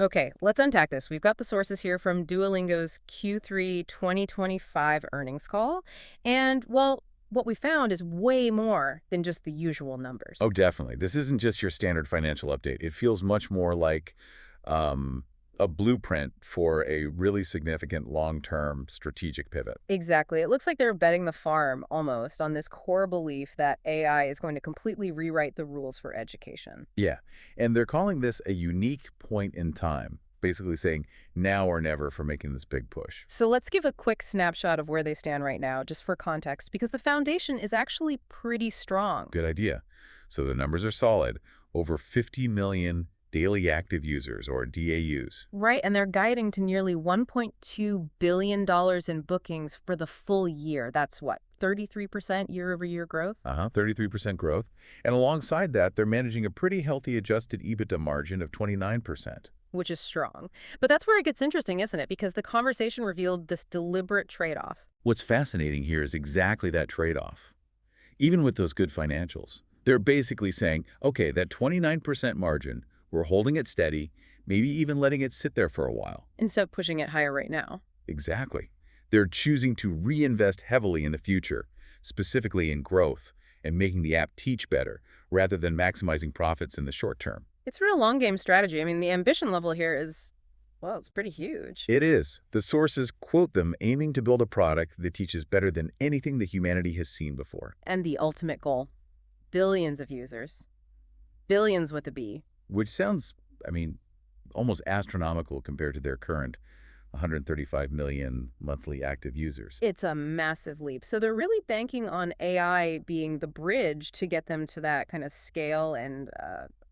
Okay, let's unpack this. We've got the sources here from Duolingo's Q3 2025 earnings call. And, well, what we found is way more than just the usual numbers. Oh, definitely. This isn't just your standard financial update. It feels much more like um, a blueprint for a really significant long-term strategic pivot. Exactly. It looks like they're betting the farm almost on this core belief that AI is going to completely rewrite the rules for education. Yeah, and they're calling this a unique point in time, basically saying now or never for making this big push. So let's give a quick snapshot of where they stand right now, just for context, because the foundation is actually pretty strong. Good idea. So the numbers are solid. Over 50 million daily active users, or DAUs. Right, and they're guiding to nearly $1.2 billion in bookings for the full year. That's what, 33% year-over-year growth? 33% growth. And alongside that, they're managing a pretty healthy adjusted EBITDA margin of 29%. Which is strong. But that's where it gets interesting, isn't it? Because the conversation revealed this deliberate trade-off. What's fascinating here is exactly that trade-off. Even with those good financials, they're basically saying, okay, that 29% margin, we're holding it steady, maybe even letting it sit there for a while. Instead of pushing it higher right now. Exactly. They're choosing to reinvest heavily in the future, specifically in growth and making the app teach better, rather than maximizing profits in the short term. It's real long game strategy. I mean, the ambition level here is, well, it's pretty huge. It is. The sources quote them aiming to build a product that teaches better than anything that humanity has seen before. And the ultimate goal, billions of users. Billions with a B. Which sounds, I mean, almost astronomical compared to their current 135 million monthly active users. It's a massive leap. So they're really banking on AI being the bridge to get them to that kind of scale and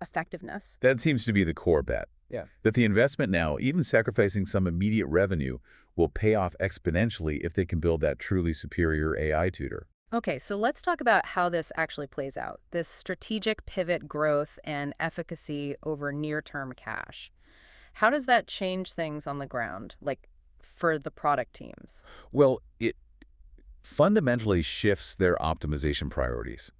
effectiveness. That seems to be the core bet. Yeah. That the investment now, even sacrificing some immediate revenue, will pay off exponentially if they can build that truly superior AI tutor. Okay, so let's talk about how this actually plays out. This strategic pivot growth and efficacy over near-term cash. How does that change things on the ground, like for the product teams? Well, it fundamentally shifts their optimization priorities.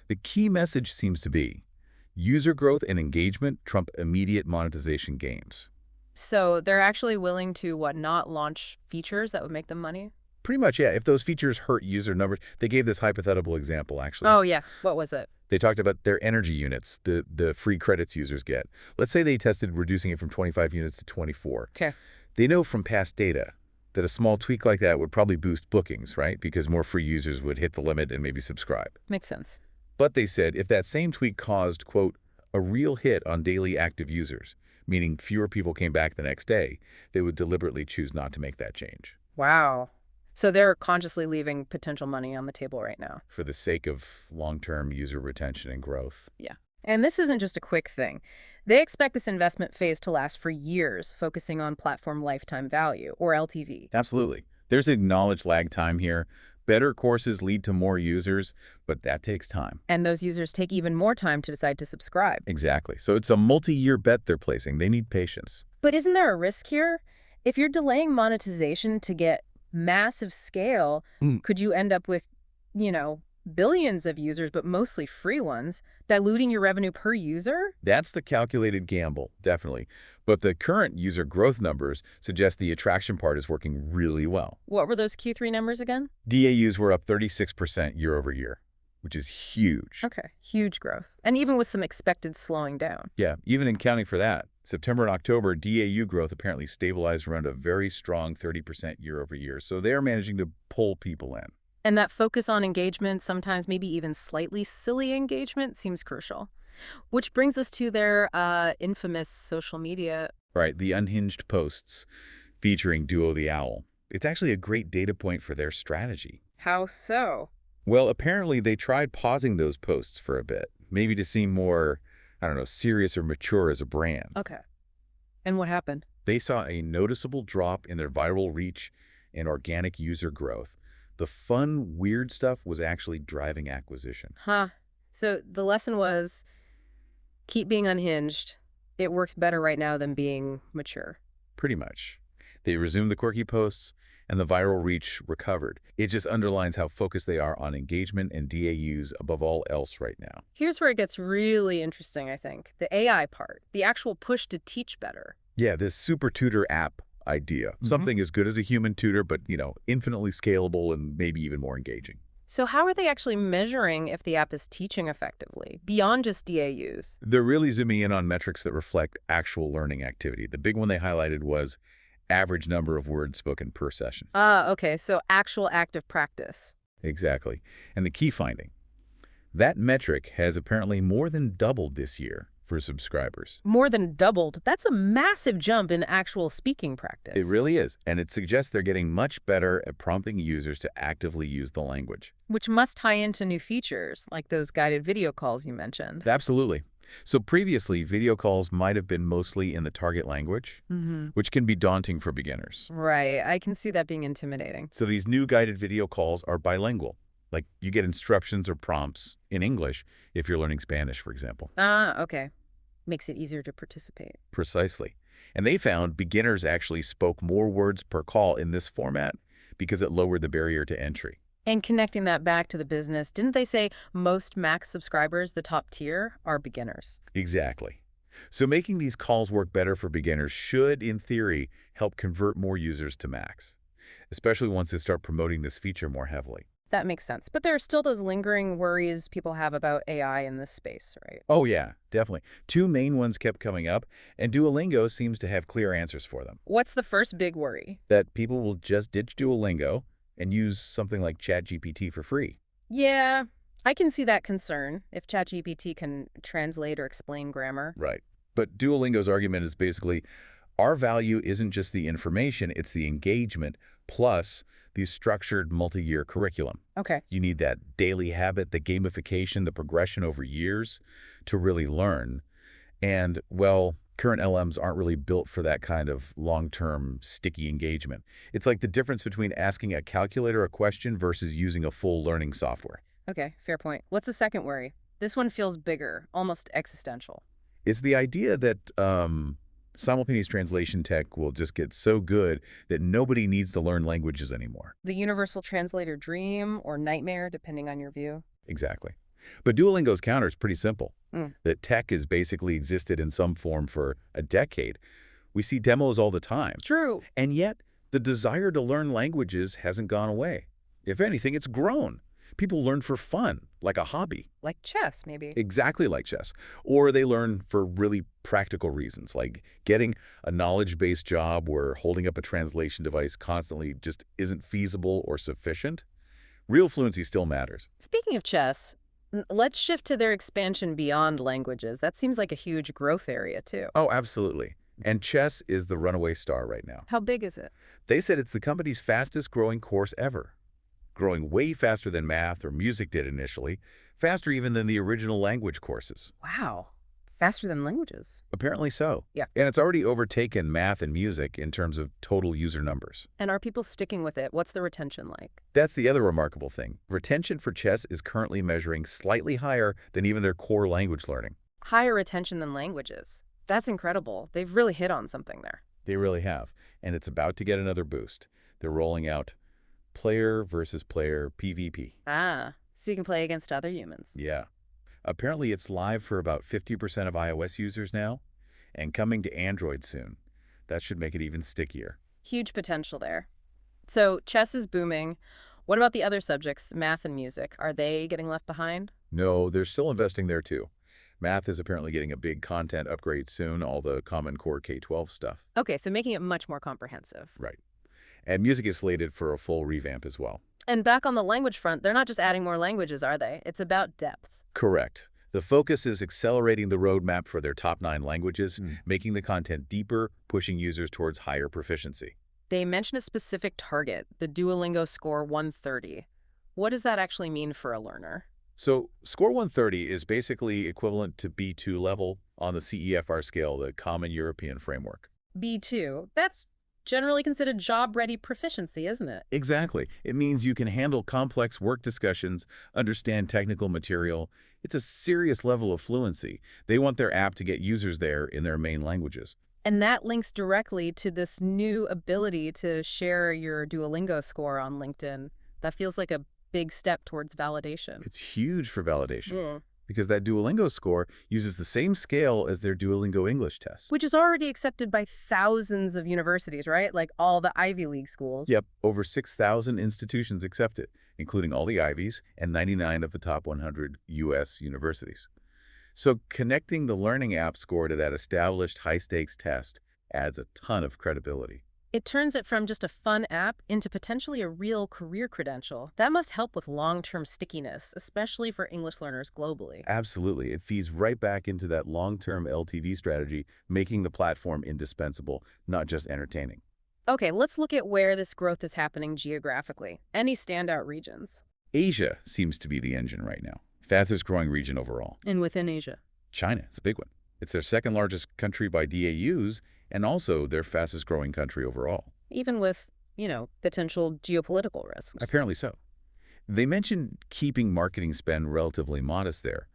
The key message seems to be user growth and engagement trump immediate monetization gains. So they're actually willing to, what, not launch features that would make them money? Pretty much, yeah. If those features hurt user numbers, they gave this hypothetical example, actually. Oh, yeah. What was it? They talked about their energy units, the free credits users get. Let's say they tested reducing it from 25 units to 24. Okay. They know from past data that a small tweak like that would probably boost bookings, right? Because more free users would hit the limit and maybe subscribe. Makes sense. But they said if that same tweak caused, quote, a real hit on daily active users, meaning fewer people came back the next day, they would deliberately choose not to make that change. Wow. So they're consciously leaving potential money on the table right now. For the sake of long-term user retention and growth. Yeah. And this isn't just a quick thing. They expect this investment phase to last for years, focusing on platform lifetime value, or LTV. Absolutely. There's acknowledged lag time here. Better courses lead to more users, but that takes time. And those users take even more time to decide to subscribe. Exactly. So it's a multi-year bet they're placing. They need patience. But isn't there a risk here? If you're delaying monetization to get massive scale, could you end up with, billions of users, but mostly free ones, diluting your revenue per user? That's the calculated gamble, definitely. But the current user growth numbers suggest the attraction part is working really well. What were those Q3 numbers again? DAUs were up 36% year over year, which is huge. Okay, huge growth. And even with some expected slowing down. Yeah, even accounting for that, September and October, DAU growth apparently stabilized around a very strong 30% year over year. So they're managing to pull people in. And that focus on engagement, sometimes maybe even slightly silly engagement, seems crucial. Which brings us to their infamous social media. Right, the unhinged posts featuring Duo the Owl. It's actually a great data point for their strategy. How so? Well, apparently they tried pausing those posts for a bit, maybe to seem more, I don't know, serious or mature as a brand. Okay. And what happened? They saw a noticeable drop in their viral reach and organic user growth. The fun, weird stuff was actually driving acquisition. Huh. So the lesson was keep being unhinged. It works better right now than being mature. Pretty much. They resumed the quirky posts, and the viral reach recovered. It just underlines how focused they are on engagement and DAUs above all else right now. Here's where it gets really interesting, I think. The AI part, the actual push to teach better. Yeah, this super tutor app idea. Something as good as a human tutor, but, infinitely scalable and maybe even more engaging. So how are they actually measuring if the app is teaching effectively, beyond just DAUs? They're really zooming in on metrics that reflect actual learning activity. The big one they highlighted was average number of words spoken per session. Ah, okay, so actual active practice. Exactly. And the key finding, that metric has apparently more than doubled this year for subscribers. More than doubled. That's a massive jump in actual speaking It practice. really is, and it suggests they're getting much better at prompting users to actively use the language. Which must tie into new features, like those guided video calls you mentioned. Absolutely. So previously, video calls might have been mostly in the target language, which can be daunting for beginners. Right, I can see that being intimidating. So these new guided video calls are bilingual. Like you get instructions or prompts in English if you're learning Spanish, for example. Ah, okay. Makes it easier to participate. Precisely. And they found beginners actually spoke more words per call in this format because it lowered the barrier to entry. And connecting that back to the business, didn't they say most Max subscribers, the top tier, are beginners? Exactly. So making these calls work better for beginners should, in theory, help convert more users to Max, especially once they start promoting this feature more heavily. That makes sense. But there are still those lingering worries people have about AI in this space, right? Oh yeah, definitely. Two main ones kept coming up, and Duolingo seems to have clear answers for them. What's the first big worry? That people will just ditch Duolingo and use something like ChatGPT for free. Yeah, I can see that concern if ChatGPT can translate or explain grammar. Right. But Duolingo's argument is basically, our value isn't just the information, it's the engagement, plus the structured multi-year curriculum. Okay. You need that daily habit, the gamification, the progression over years to really learn. And, well, current LMs aren't really built for that kind of long-term sticky engagement. It's like the difference between asking a calculator a question versus using a full learning software. Okay, fair point. What's the second worry? This one feels bigger, almost existential. It's the idea that simultaneous translation tech will just get so good that nobody needs to learn languages anymore. The universal translator dream or nightmare, depending on your view. Exactly. But Duolingo's counter is pretty simple. Mm. That tech has basically existed in some form for a decade. We see demos all the time. True. And yet, the desire to learn languages hasn't gone away. If anything, it's grown. People learn for fun, like a hobby. Like chess, maybe. Exactly like chess. Or they learn for really practical reasons, like getting a knowledge-based job where holding up a translation device constantly just isn't feasible or sufficient. Real fluency still matters. Speaking of chess, let's shift to their expansion beyond languages. That seems like a huge growth area, too. Oh, absolutely. And chess is the runaway star right now. How big is it? They said it's the company's fastest growing course ever, growing way faster than math or music did initially, faster even than the original language courses. Wow. Faster than languages. Apparently so. Yeah. And it's already overtaken math and music in terms of total user numbers. And are people sticking with it? What's the retention like? That's the other remarkable thing. Retention for chess is currently measuring slightly higher than even their core language learning. Higher retention than languages. That's incredible. They've really hit on something there. They really have. And it's about to get another boost. They're rolling out player versus player PvP. Ah, so you can play against other humans. Yeah. Apparently it's live for about 50% of iOS users now and coming to Android soon. That should make it even stickier. Huge potential there. So chess is booming. What about the other subjects, math and music? Are they getting left behind? No, they're still investing there too. Math is apparently getting a big content upgrade soon, all the Common Core K-12 stuff. Okay, so making it much more comprehensive. Right. And music is slated for a full revamp as well. And back on the language front, they're not just adding more languages, are they? It's about depth. Correct. The focus is accelerating the roadmap for their top 9 languages, making the content deeper, pushing users towards higher proficiency. They mention a specific target, the Duolingo score 130. What does that actually mean for a learner? So score 130 is basically equivalent to B2 level on the CEFR scale, the Common European Framework. B2, that's generally considered job-ready proficiency, isn't it? Exactly. It means you can handle complex work discussions, understand technical material. It's a serious level of fluency. They want their app to get users there in their main languages. And that links directly to this new ability to share your Duolingo score on LinkedIn. That feels like a big step towards validation. It's huge for validation. because that Duolingo score uses the same scale as their Duolingo English test. Which is already accepted by thousands of universities, right? Like all the Ivy League schools. Yep, over 6,000 institutions accept it, including all the Ivies and 99 of the top 100 U.S. universities. So connecting the Learning app score to that established high-stakes test adds a ton of credibility. It turns it from just a fun app into potentially a real career credential. That must help with long-term stickiness, especially for English learners globally. Absolutely. It feeds right back into that long-term LTV strategy, making the platform indispensable, not just entertaining. Okay, let's look at where this growth is happening geographically. Any standout regions? Asia seems to be the engine right now. Fastest growing region overall. And within Asia? China, it's a big one. It's their second largest country by DAUs and also their fastest growing country overall. Even with, potential geopolitical risks. Apparently so. They mentioned keeping marketing spend relatively modest there,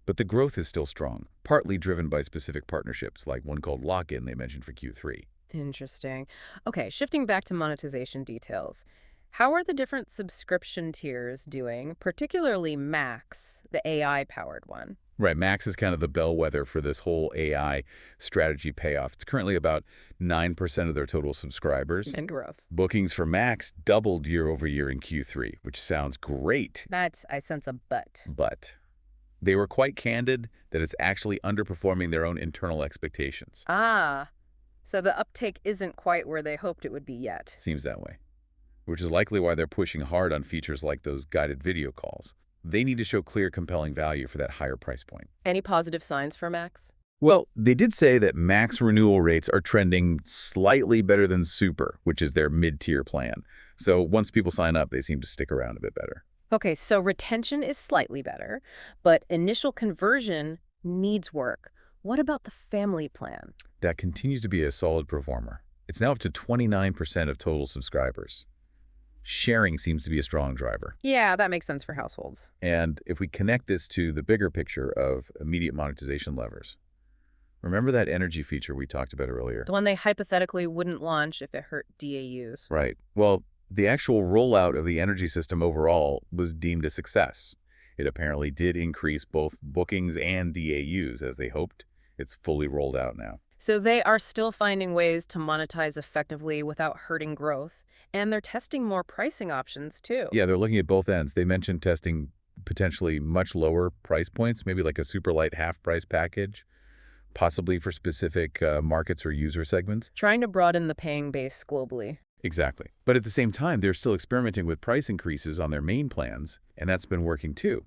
but the growth is still strong, partly driven by specific partnerships, like one called Lock-In they mentioned for Q3. Interesting. Okay, shifting back to monetization details. How are the different subscription tiers doing, particularly Max, the AI-powered one? Right, Max is kind of the bellwether for this whole AI strategy payoff. It's currently about 9% of their total subscribers. And growth. Bookings for Max doubled year over year in Q3, which sounds great. That, I sense a but. But they were quite candid that it's actually underperforming their own internal expectations. Ah, so the uptake isn't quite where they hoped it would be yet. Seems that way, which is likely why they're pushing hard on features like those guided video calls. They need to show clear, compelling value for that higher price point. Any positive signs for Max? Well, they did say that Max renewal rates are trending slightly better than Super, which is their mid-tier plan. So once people sign up, they seem to stick around a bit better. Okay, so retention is slightly better, but initial conversion needs work. What about the family plan? That continues to be a solid performer. It's now up to 29% of total subscribers. Sharing seems to be a strong driver. Yeah, that makes sense for households. And if we connect this to the bigger picture of immediate monetization levers, remember that energy feature we talked about earlier? The one they hypothetically wouldn't launch if it hurt DAUs. Right. Well, the actual rollout of the energy system overall was deemed a success. It apparently did increase both bookings and DAUs as they hoped. It's fully rolled out now. So they are still finding ways to monetize effectively without hurting growth. And they're testing more pricing options, too. Yeah, they're looking at both ends. They mentioned testing potentially much lower price points, maybe like a super light half-price package, possibly for specific markets or user segments. Trying to broaden the paying base globally. Exactly. But at the same time, they're still experimenting with price increases on their main plans, and that's been working too.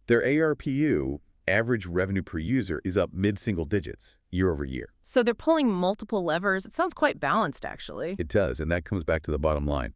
Their ARPU, average revenue per user, is up mid-single digits year over year. So they're pulling multiple levers. It sounds quite balanced, actually. It does, and that comes back to the bottom line.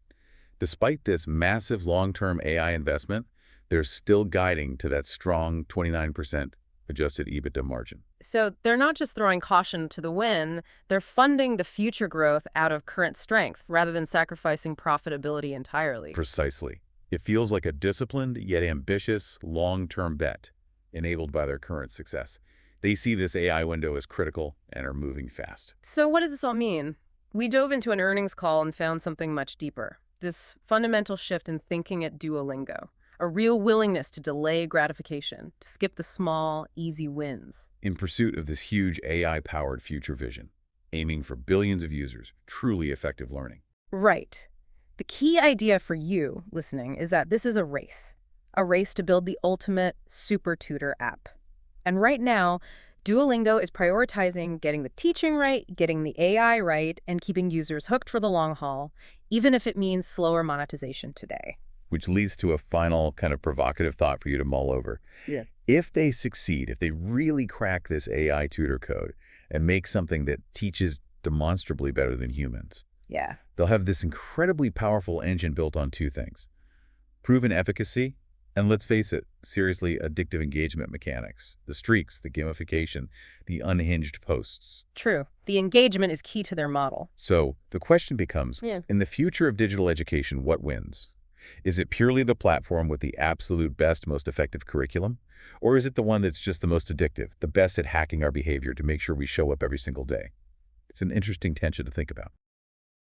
Despite this massive long-term AI investment, they're still guiding to that strong 29% adjusted EBITDA margin. So they're not just throwing caution to the wind, they're funding the future growth out of current strength rather than sacrificing profitability entirely. Precisely. It feels like a disciplined yet ambitious long-term bet enabled by their current success. They see this AI window as critical and are moving fast. So what does this all mean? We dove into an earnings call and found something much deeper. This fundamental shift in thinking at Duolingo. A real willingness to delay gratification, to skip the small, easy wins. In pursuit of this huge AI-powered future vision, aiming for billions of users, truly effective learning. Right. The key idea for you, listening, is that this is a race to build the ultimate super tutor app. And right now, Duolingo is prioritizing getting the teaching right, getting the AI right, and keeping users hooked for the long haul, even if it means slower monetization today. Which leads to a final kind of provocative thought for you to mull over. Yeah. If they succeed, if they really crack this AI tutor code and make something that teaches demonstrably better than humans, yeah, they'll have this incredibly powerful engine built on two things: proven efficacy, and let's face it, seriously addictive engagement mechanics, the streaks, the gamification, the unhinged posts. True. The engagement is key to their model. So the question becomes, in the future of digital education, what wins? Is it purely the platform with the absolute best, most effective curriculum? Or is it the one that's just the most addictive, the best at hacking our behavior to make sure we show up every single day? It's an interesting tension to think about.